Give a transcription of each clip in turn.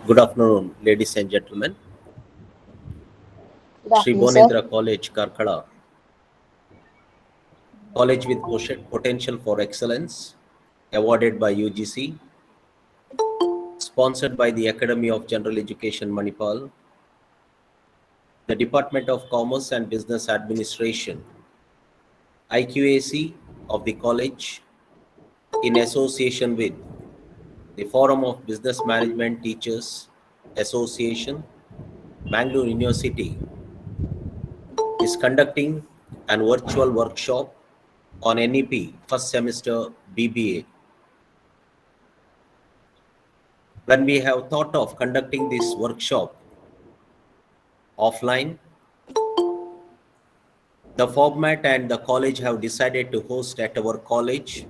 Good afternoon, ladies and gentlemen. Good Sri afternoon, sir. Bonendra College, Karkala, college with potential for excellence, awarded by UGC, sponsored by the Academy of General Education, Manipal, the Department of Commerce and Business Administration, IQAC of the college, in association with the Forum of Business Management Teachers Association, Mangalore University, is conducting an virtual workshop on NEP first semester BBA. When we have thought of conducting this workshop offline, the format and the college have decided to host at our college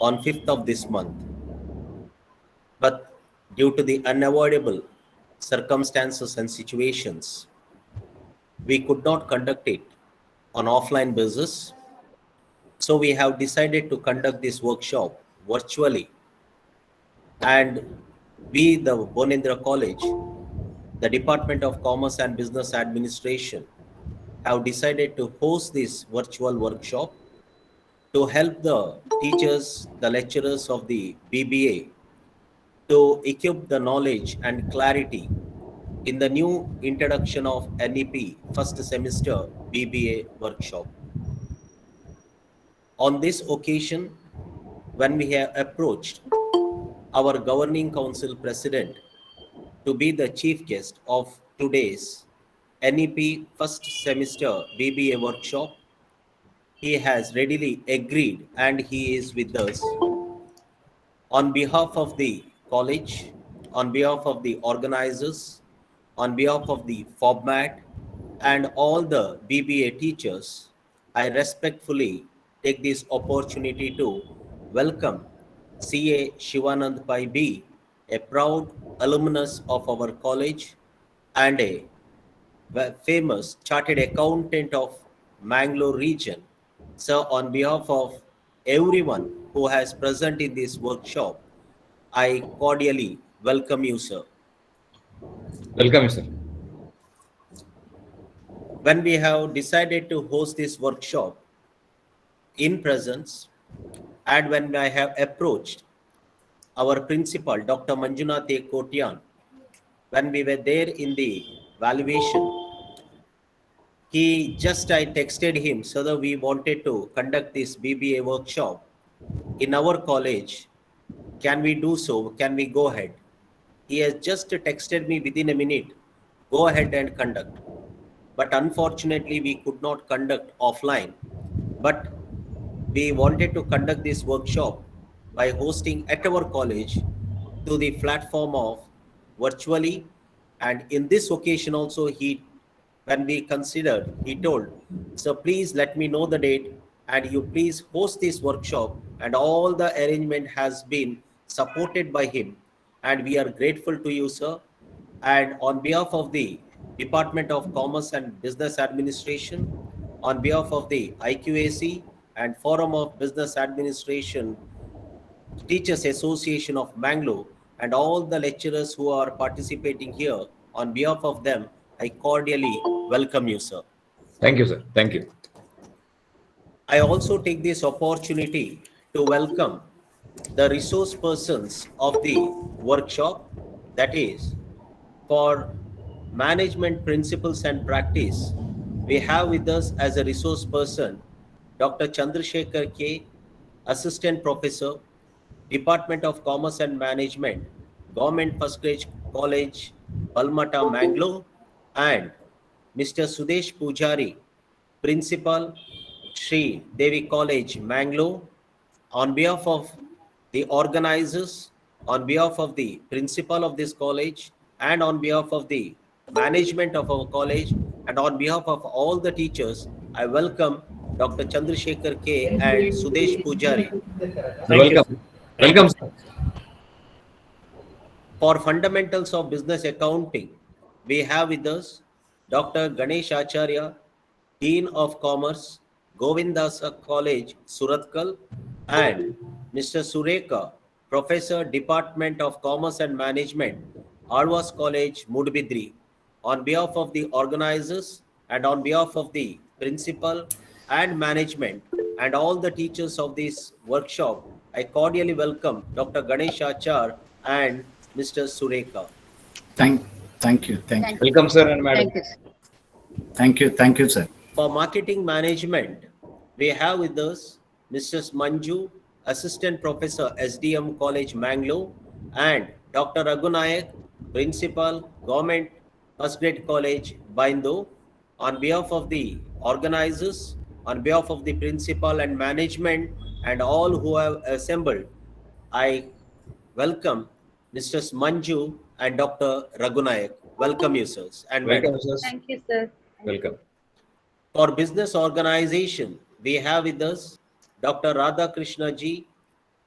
on 5th of this month. But due to the unavoidable circumstances and situations, we could not conduct it on offline basis. So we have decided to conduct this workshop virtually. And we, the Bonendra College, the Department of Commerce and Business Administration, have decided to host this virtual workshop to help the teachers, the lecturers of the BBA to equip the knowledge and clarity in the new introduction of NEP first semester BBA workshop. On this occasion, when we have approached our governing council president to be the chief guest of today's NEP first semester BBA workshop, he has readily agreed and he is with us. On behalf of the college, on behalf of the organizers, on behalf of the format, and all the BBA teachers, I respectfully take this opportunity to welcome CA Shivanand Pai B, a proud alumnus of our college and a famous chartered accountant of Mangalore region. So on behalf of everyone who has present in this workshop, I cordially welcome you, sir. Welcome, sir. When we have decided to host this workshop in presence, and when I have approached our principal, Dr. Manjunath A. Kotian, when we were there in the valuation, I texted him so that we wanted to conduct this BBA workshop in our college. Can we do so? Can we go ahead? He has just texted me within a minute, go ahead and conduct. But unfortunately, we could not conduct offline. But we wanted to conduct this workshop by hosting at our college to the platform of virtually. And in this occasion also, when we considered, he told, so please let me know the date and you please host this workshop, and all the arrangement has been supported by him. And we are grateful to you, sir. And on behalf of the Department of Commerce and Business Administration, on behalf of the IQAC and Forum of Business Administration, Teachers Association of Mangalore, and all the lecturers who are participating here, on behalf of them, I cordially welcome you, sir. Thank you, sir. Thank you. I also take this opportunity to welcome the resource persons of the workshop, that is, for management principles and practice. We have with us as a resource person Dr. Chandrasekhar K, Assistant Professor, Department of Commerce and Management, Government First Grade College, Balmata, Mangalore, and Mr. Sudesh Pujari, Principal, Sri Devi College, Mangalore. On behalf of the organizers, on behalf of the principal of this college, and on behalf of the management of our college, and on behalf of all the teachers, I welcome Dr. Chandrasekhar K and Sudesh Pujari. Thank you. Welcome. Welcome, sir. For fundamentals of business accounting, we have with us Dr. Ganesh Acharya, Dean of Commerce, Govindasa College, Surathkal, and Mr. Sureka, Professor, Department of Commerce and Management, Alvas College, Mudbidri. On behalf of the organizers and on behalf of the principal and management and all the teachers of this workshop, I cordially welcome Dr. Ganesh Achar and Mr. Sureka. Thank, thank you, thank you, Thank Welcome, sir and madam. thank you. thank you, sir. For marketing management, we have with us Mrs. Manju, Assistant Professor, SDM College, Mangalore, and Dr. Raghunayak, Principal, Government First Grade College, Baindo. On behalf of the organizers, on behalf of the principal and management, and all who have assembled, I welcome Mrs. Manju and Dr. Raghunayak. Welcome you, sirs and madam. Welcome, sir. Thank you, sir. Welcome. For business organization, we have with us Dr. Radha Krishna ji,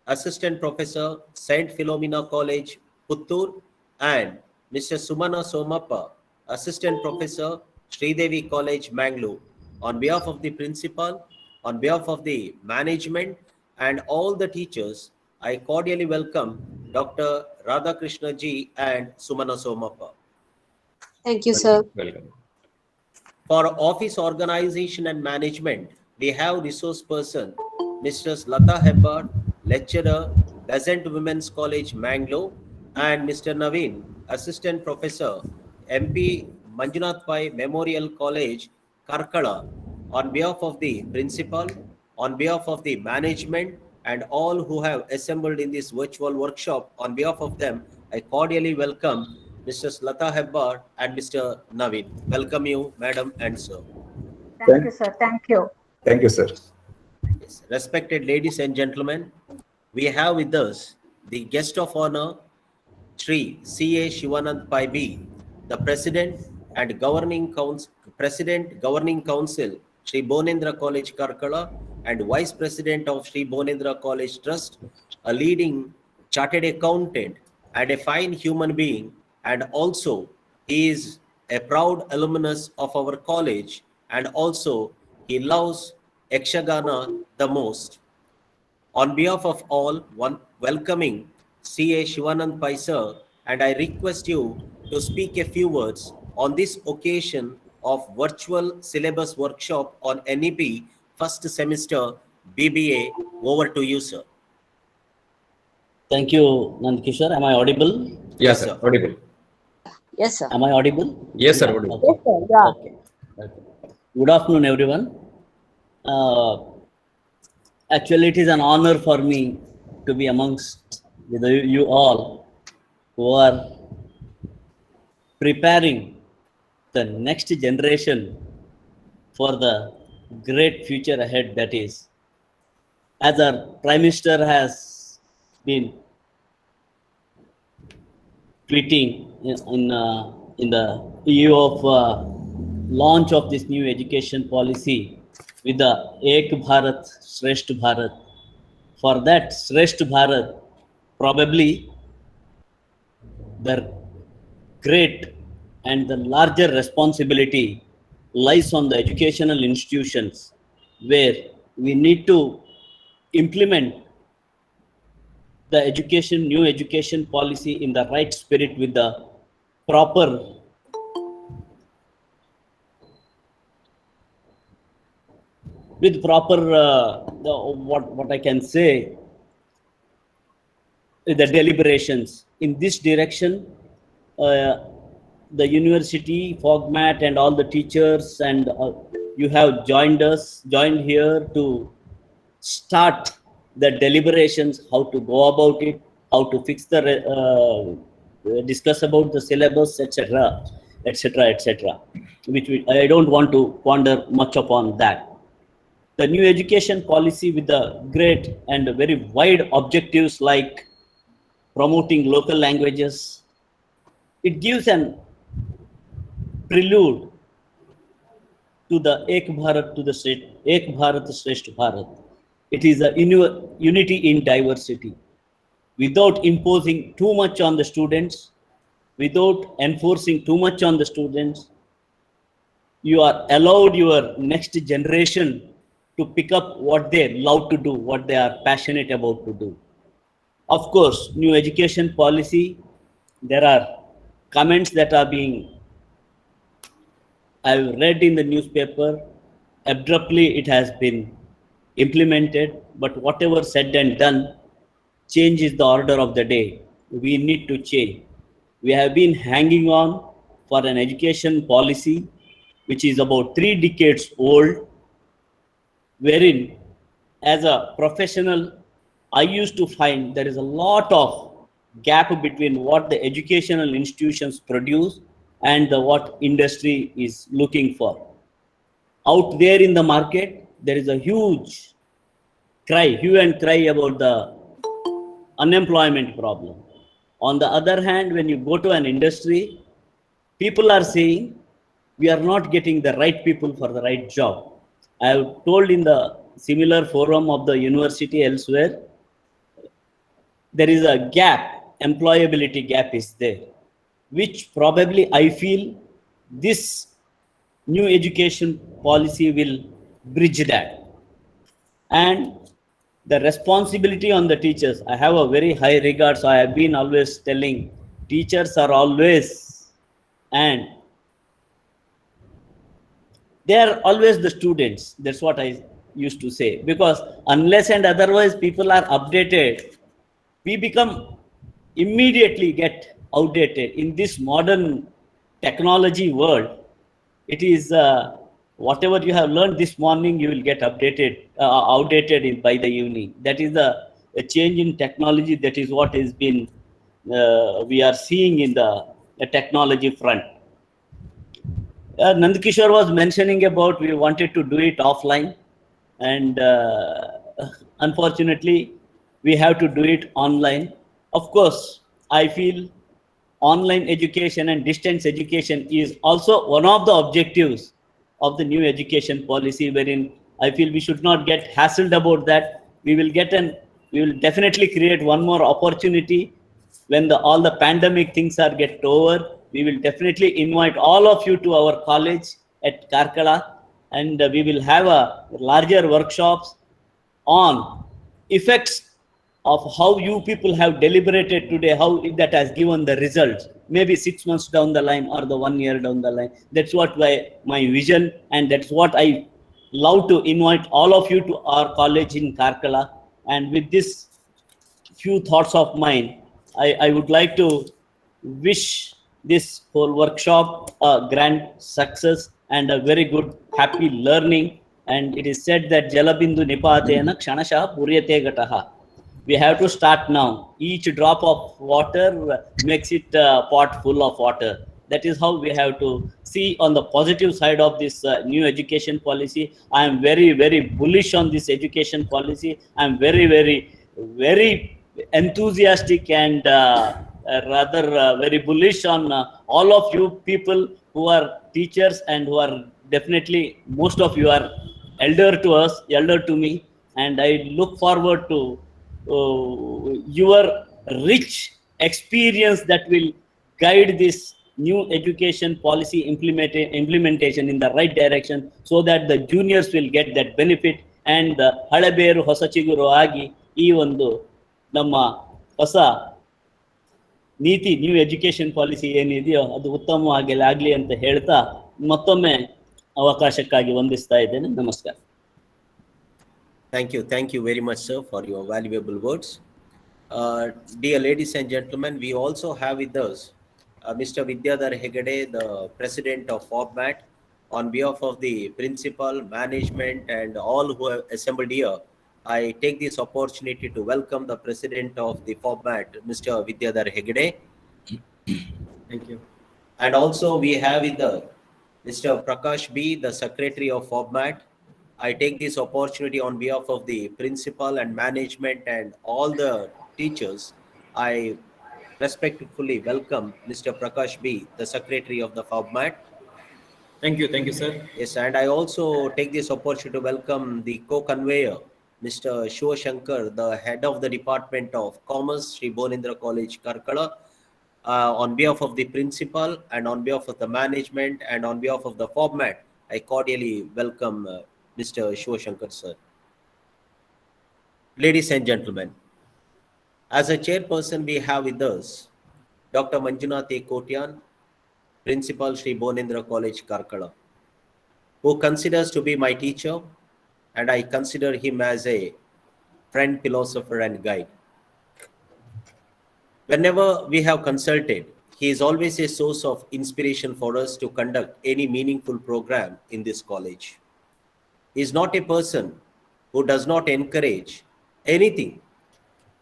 Assistant Professor, Saint Philomena College, Puttur, and Mr. Sumana Somappa, Assistant Professor, Sridevi College, Mangalore. On behalf of the principal, on behalf of the management, and all the teachers, I cordially welcome Dr. Radha Krishna ji and Sumana Somappa. Thank you, sir. Welcome. For office organization and management, we have resource person, Mrs. Lata Hebbard, lecturer, Besant Women's College, Mangalore, and Mr. Naveen, assistant professor, MP Manjunath Pai Memorial College, Karkala. On behalf of the principal, on behalf of the management, and all who have assembled in this virtual workshop, on behalf of them, I cordially welcome Mrs. Lata Hebbard and Mr. Naveen. Welcome you, madam and sir. Thank you, sir. Thank you. Thank you, sir. Yes. Respected ladies and gentlemen, we have with us the guest of honor, Sri C.A. Shivanand Pai B, the President and Governing Council, Sri Bonendra College, Karkala, and Vice President of Sri Bonendra College Trust, a leading chartered accountant and a fine human being, and also he is a proud alumnus of our college, and also he loves Yakshagana the most. On behalf of all, welcoming C.A. Shivanand Pai sir, and I request you to speak a few words on this occasion of virtual syllabus workshop on NEP first semester BBA. Over to you, sir. Thank you, Nandkishore. Am I audible? Yes, Yes, sir. sir. Audible. Yes, sir. Am I audible? Yes, sir. Yeah, Audible. okay. Yes, sir. Yeah. Okay. Good afternoon, everyone. Actually, it is an honor for me to be amongst with you all who are preparing the next generation for the great future ahead, that is, as our Prime Minister has been tweeting in the EU of launch of this new education policy with the Ek Bharat, Shresth Bharat. For that Shresth Bharat, probably the great and the larger responsibility lies on the educational institutions, where we need to implement the new education policy in the right spirit with the proper what I can say, the deliberations in this direction. The university, FOGMAT, and all the teachers, and you have joined here to start the deliberations, how to go about it, how to fix discuss about the syllabus, etc., which I don't want to ponder much upon that. The new education policy with the great and very wide objectives like promoting local languages, it gives an prelude to the Ek Bharat to the Ek Bharat Shresth Bharat. It is a unity in diversity, without imposing too much on the students, without enforcing too much on the students. You are allowed your next generation to pick up what they love to do, what they are passionate about to do. Of course, new education policy, there are comments that are being I've read in the newspaper, abruptly it has been implemented, but whatever said and done, change is the order of the day. We need to change. We have been hanging on for an education policy which is about 3 decades old, wherein as a professional, I used to find there is a lot of gap between what the educational institutions produce and what industry is looking for. Out there in the market, there is a huge hue and cry about the unemployment problem. On the other hand, when you go to an industry, people are saying we are not getting the right people for the right job. I have told in the similar forum of the university elsewhere, there is a gap, employability gap is there, which probably I feel this new education policy will bridge that. And the responsibility on the teachers, I have a very high regard, so I have been always telling teachers are always, and they are always the students. That's what I used to say, because unless and otherwise people are updated, we become immediately get outdated in this modern technology world. It is whatever you have learned this morning, you will get outdated by the evening. That is a change in technology. That is what has been we are seeing in the technology front. Nandkishore was mentioning about we wanted to do it offline, and unfortunately we have to do it online. Of course, I feel online education and distance education is also one of the objectives of the new education policy, wherein I feel we should not get hassled about that. We will definitely create one more opportunity when all the pandemic things are get over. We will definitely invite all of you to our college at Karkala, and we will have a larger workshops on effects of how you people have deliberated today, how that has given the results, maybe 6 months down the line or the 1 year down the line. That's what my vision, and that's what I love to invite all of you to our college in Karkala. And with this few thoughts of mine, I would like to wish this whole workshop a grand success and a very good, happy learning. And it is said that Jalabindu Nipatena Kshanasha Puryate Gataha. We have to start now. Each drop of water makes it a pot full of water. That is how we have to see on the positive side of this new education policy. I am very, very bullish on this education policy. I am very, very, very enthusiastic and very bullish on all of you people who are teachers and who are definitely, most of you are elder to me, and I look forward to your rich experience that will guide this new education policy implementation in the right direction, so that the juniors will get that benefit and halaberu hosachiguru agi ee ಒಂದು ನಮ್ಮ ಹೊಸ ನೀತಿ new education policy ಏನಿದೆಯೋ ಅದು ಉತ್ತಮವಾಗಿ ಆಗಲಿ ಅಂತ ಹೇಳ್ತಾ ಮತ್ತೊಮ್ಮೆ ಅವಕಾಶಕ್ಕಾಗಿ ವಂದಿಸ್ತಾ ಇದ್ದೇನೆ. ನಮಸ್ಕಾರ. Thank you very much, sir, for your valuable words. Dear ladies and gentlemen, we also have with us Mr. Vidyadhar Hegde, the president of FOBMAT. On behalf of the principal, management, and all who have assembled here, I take this opportunity to welcome the president of the FOBMAT, Mr. Vidyadhar Hegde. Thank you. And also we have with us Mr. Prakash B, the secretary of FOBMAT. I take this opportunity on behalf of the principal and management and all the teachers. I respectfully welcome Mr. Prakash B, the secretary of the FOBMAT. Thank you, sir. Yes, and I also take this opportunity to welcome the co-conveyor, Mr. Shiva Shankar, the head of the Department of Commerce, Sri Bonindra College, Karkala. On behalf of the principal and on behalf of the management and on behalf of the FOBMAT, I cordially welcome Mr. Shiva Shankar, sir. Ladies and gentlemen, as a chairperson we have with us Dr. Manjunath A. Kotian, Principal Sri Bonendra College, Karkala, who considers to be my teacher, and I consider him as a friend, philosopher, and guide. Whenever we have consulted, he is always a source of inspiration for us to conduct any meaningful program in this college. He is not a person who does not encourage anything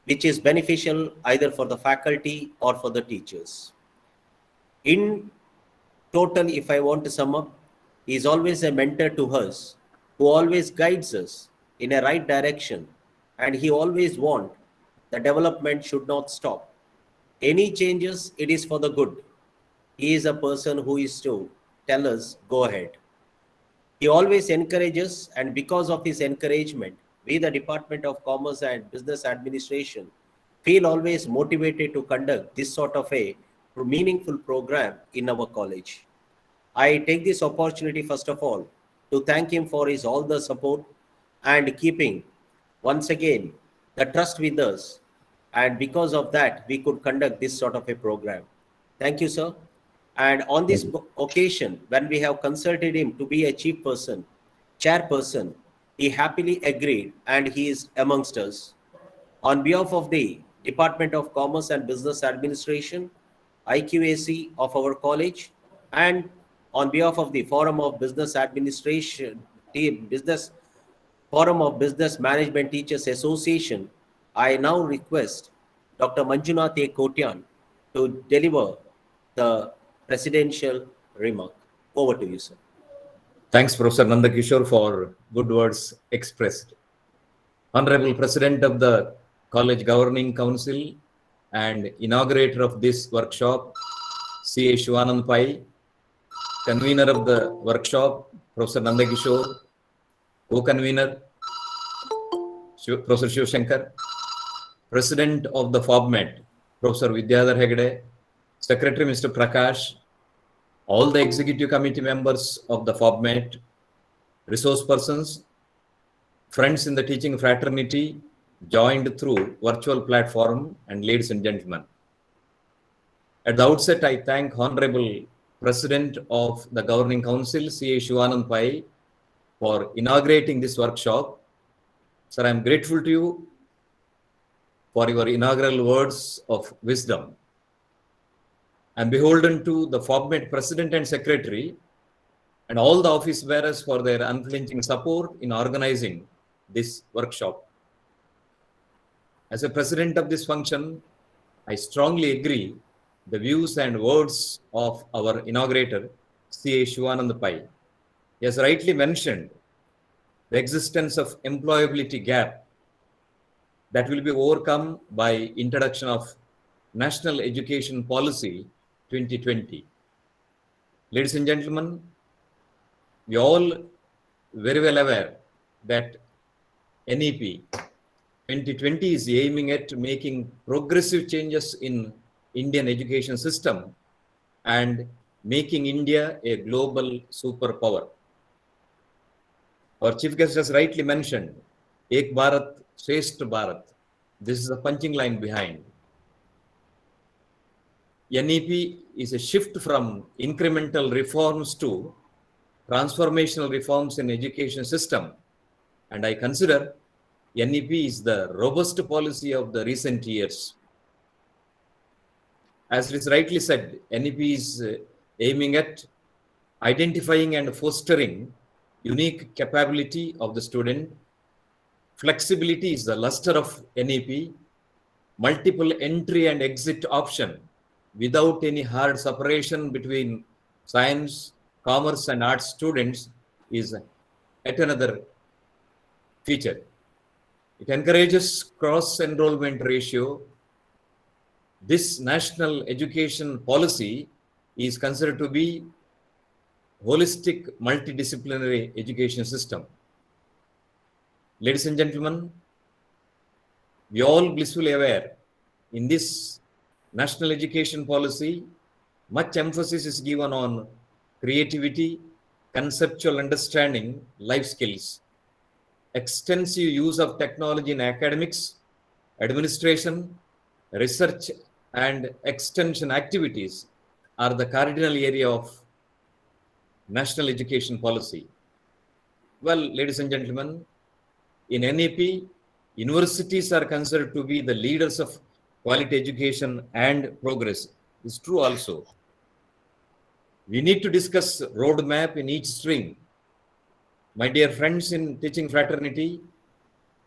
which is beneficial either for the faculty or for the teachers. In total, if I want to sum up, he is always a mentor to us who always guides us in a right direction, and he always wants the development should not stop. Any changes, it is for the good. He is a person who is to tell us, go ahead. He always encourages, and because of his encouragement, we, the Department of Commerce and Business Administration, feel always motivated to conduct this sort of a meaningful program in our college. I take this opportunity, first of all, to thank him for his all the support and keeping, once again, the trust with us. And because of that, we could conduct this sort of a program. Thank you, sir. And on this occasion, when we have consulted him to be a chief person, chairperson, he happily agreed, and he is amongst us. On behalf of the Department of Commerce and Business Administration, IQAC of our college, and on behalf of the Forum of Business Administration, Forum of Business Management Teachers Association, I now request Dr. Manjunath A. Kotian to deliver the presidential remark. Over to you, sir. Thanks, Professor Nandakishore, for good words expressed. Honorable President of the College Governing Council and inaugurator of this workshop, C.A. Shivanand Pai, convener of the workshop, Professor Nandakishore, co-convener, Professor Shiv Shankar, President of the FOBMET, Professor Vidyadhar Hegde, Secretary Mr. Prakash, all the executive committee members of the FOBMET, resource persons, friends in the teaching fraternity, joined through virtual platform, and ladies and gentlemen. At the outset, I thank Honorable President of the Governing Council, C.A. Shivanand Pai, for inaugurating this workshop. Sir, I am grateful to you for your inaugural words of wisdom. I am beholden to the FOBMET President and Secretary and all the office bearers for their unflinching support in organizing this workshop. As a president of this function, I strongly agree the views and words of our inaugurator, C.A. Shivanand Pai. He has rightly mentioned the existence of employability gap that will be overcome by introduction of National Education Policy 2020. Ladies and gentlemen, we all very well aware that NEP 2020 is aiming at making progressive changes in Indian education system and making India a global superpower. Our chief guest has rightly mentioned, Ek Bharat, Shrestha Bharat. This is the punching line behind. NEP is a shift from incremental reforms to transformational reforms in education system. And I consider NEP is the robust policy of the recent years. As it is rightly said, NEP is aiming at identifying and fostering unique capability of the student. Flexibility is the luster of NEP. Multiple entry and exit option without any hard separation between science, commerce, and arts students is yet another feature. It encourages cross-enrollment ratio. This national education policy is considered to be holistic multidisciplinary education system. Ladies and gentlemen, we all blissfully aware in this national education policy, much emphasis is given on creativity, conceptual understanding, life skills, extensive use of technology in academics, administration, research and extension activities are the cardinal area of national education policy. Well, ladies and gentlemen, in NAP, universities are considered to be the leaders of quality education and progress. It's true also. We need to discuss roadmap in each stream. My dear friends in teaching fraternity,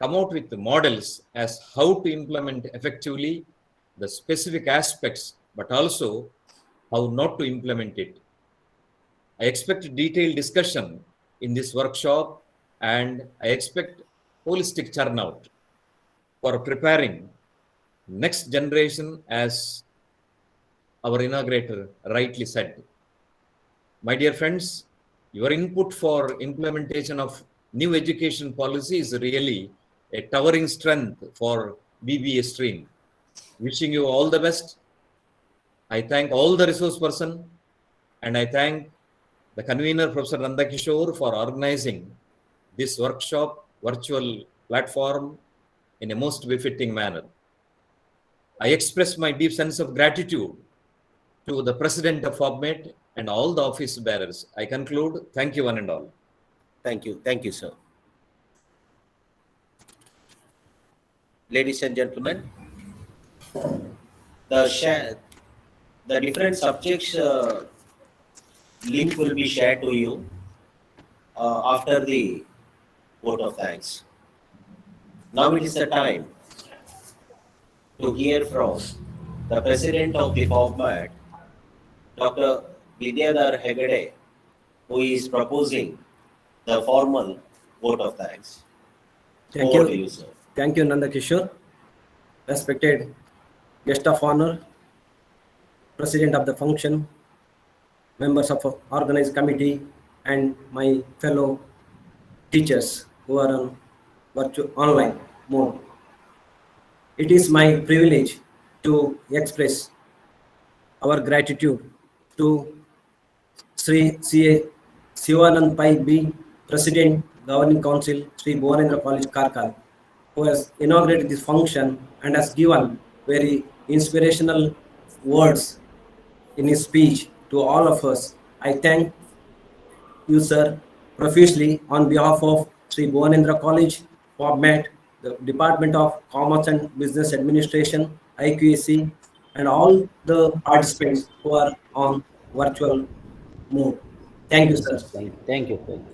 come out with the models as how to implement effectively the specific aspects, but also how not to implement it. I expect detailed discussion in this workshop, and I expect holistic turnout for preparing next generation, as our inaugurator rightly said. My dear friends, your input for implementation of new education policy is really a towering strength for BBA stream. Wishing you all the best. I thank all the resource person, and I thank the convener, Professor Nanda Kishore, for organizing this workshop virtual platform in a most befitting manner. I express my deep sense of gratitude to the President of FOBMET and all the office bearers. I conclude. Thank you, one and all. Thank you. Thank you, sir. Ladies and gentlemen, the different subjects link will be shared to you after the vote of thanks. Now it is the time to hear from the President of the FOBMAT, Dr. Vidyadhar Hegde, who is proposing the formal vote of thanks. Thank Over to you. you, sir. Thank you, Nanda Kishore. Respected guest of honor, President of the function, members of organized committee, and my fellow teachers who are on virtual online mode. It is my privilege to express our gratitude to Sri C.A. Sivanand Pai B, President, Governing Council, Sri Bhuvanendra College, Karkal, who has inaugurated this function and has given very inspirational words in his speech to all of us. I thank you, sir, profusely on behalf of Sri Bhuvanendra College, FOBMAT, the Department of Commerce and Business Administration, IQAC, and all the participants who are on virtual mode. Thank you, sir. Thank you.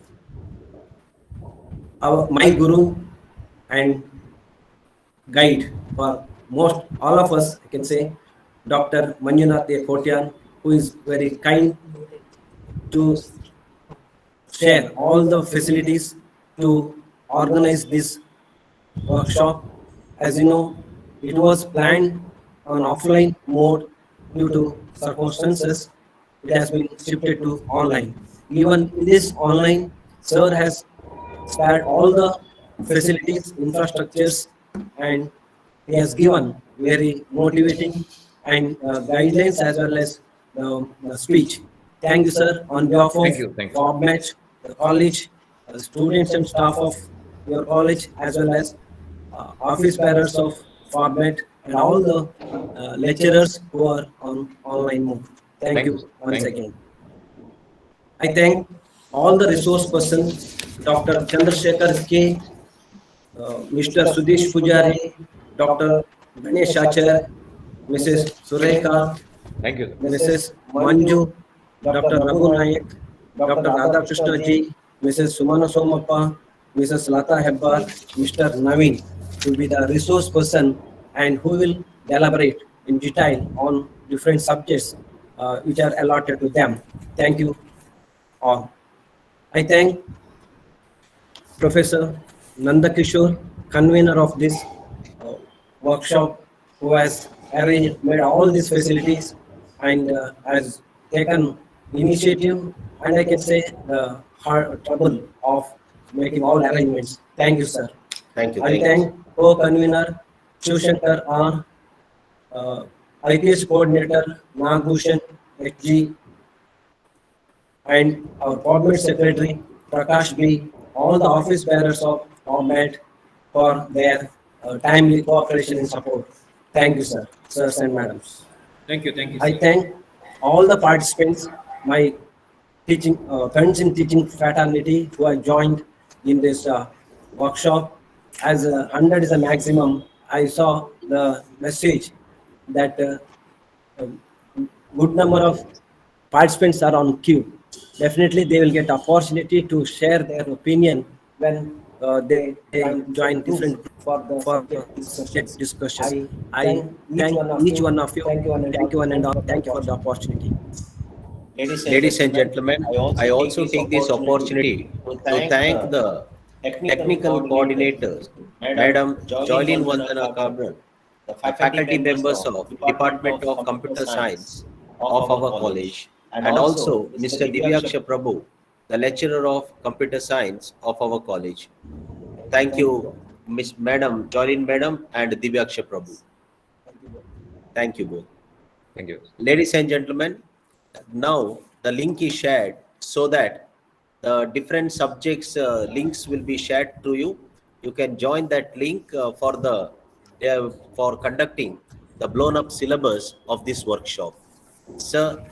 My guru and guide for most all of us, I can say, Dr. Manjunath A. Kotian, who is very kind to share all the facilities to organize this workshop. As you know, it was planned on offline mode due to circumstances. It has been shifted to online. Even in this online, sir has spared all the facilities, infrastructures, and he has given very motivating and guidelines as well as the speech. Thank you, sir, on behalf of Thank you. FOBMAT, the college, students and staff of your college, as well as office bearers of FOBMAT, and all the lecturers who are on online mode. Thank you once again. I thank all the resource persons, Dr. Chandrasekhar K, Mr. Sudesh Pujari, Dr. Ganesh Achar, Mrs. Surekha, Thank you. Mrs. Manju, Dr. Raghu Nayak, Dr. Radhakrishna Ji, Mrs. Sumana Somappa, Mrs. Lata Hebbar, Mr. Naveen, will be the resource person and who will elaborate in detail on different subjects which are allotted to them. Thank you all. I thank Professor Nanda Kishore, convener of this workshop, who has arranged, made all these facilities and has taken initiative, and I can say the hard trouble of making all arrangements. Thank you, sir. Thank you. I Thank you. thank co-convener Shivshankar R, IPS coordinator Nagbhushan HG, and our FOBMAT secretary Prakash B, all the office bearers of FOBMAT for their timely cooperation and support. Thank you, sir. sirs and madams. Thank you. Thank you, I sir. thank all the participants, my teaching friends in teaching fraternity who have joined in this workshop. As 100 is a maximum, I saw the message that a good number of participants are on queue. Definitely, they will get opportunity to share their opinion when they join different group for subject discussions. I thank each one of you. Thank you one and all. Thank you for the opportunity. Ladies and gentlemen, I also take this opportunity to thank the technical coordinators, Madam Joylin Vandana Cabral, the faculty members of Department of Computer Science of our college, and also Mr. Divyaksha Prabhu, the lecturer of Computer Science of our college. Thank you, Miss Madam Joylin Madam and Divyaksha Prabhu. Thank you both. Thank you. Ladies and gentlemen, now the link is shared so that the different subjects links will be shared to you. You can join that link for conducting the blown up syllabus of this workshop. Sir,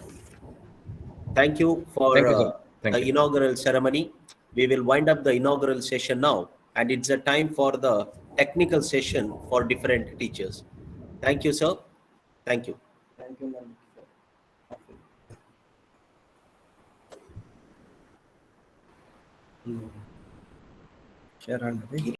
thank you for Thank you, sir. Thank the you. inaugural ceremony. We will wind up the inaugural session now, and it's a time for the technical session for different teachers. Thank you, sir. Thank you. Thank you, ma'am. Share